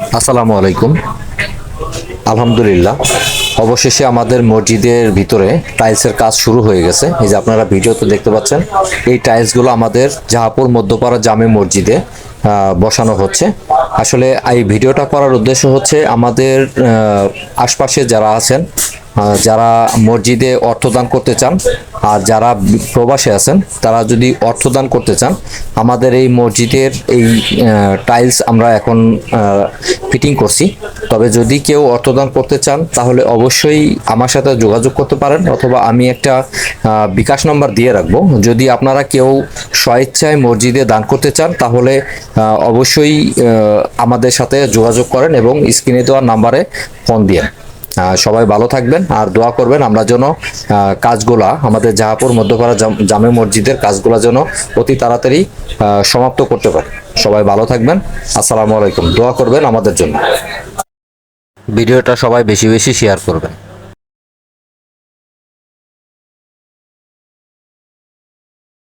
আসসালামু আলাইকুম। আলহামদুলিল্লাহ, অবশেষে আমাদের মসজিদের ভিতরে টাইলসের কাজ শুরু হয়ে গেছে। এই যে আপনারা ভিডিওতে দেখতে পাচ্ছেন, এই টাইলসগুলো আমাদের জাহাপুর মধ্যপাড়া জামে মসজিদে বসানো হচ্ছে। আসলে এই ভিডিওটা করার উদ্দেশ্য হচ্ছে আমাদের আশপাশে যারা আছেন, যারা মসজিদে অর্থদান করতে চান আর যারা প্রবাসে আছেন, তারা যদি অর্থদান করতে চান, আমাদের এই মসজিদের এই টাইলস আমরা এখন ফিটিং করছি। তবে যদি কেউ অর্থদান করতে চান তাহলে অবশ্যই আমার সাথে যোগাযোগ করতে পারেন, অথবা আমি একটা বিকাশ নম্বর দিয়ে রাখবো। যদি আপনারা কেউ স্বেচ্ছায় মসজিদে দান করতে চান তাহলে অবশ্যই আমাদের সাথে যোগাযোগ করেন এবং স্ক্রিনে দেওয়া নাম্বারে ফোন দিয়ে। সবাই ভালো থাকবেন আর দোয়া করবেন আমরা যেন কাজগুলা আমাদের জাহাপুর মধ্যপাড়া জামে মসজিদের কাজগুলা যেন অতি তাড়াতাড়ি সমাপ্ত করতে পারি। সবাই ভালো থাকবেন। আসসালামু আলাইকুম। দোয়া করবেন আমাদের জন্য। ভিডিওটা সবাই বেশি বেশি শেয়ার করবেন।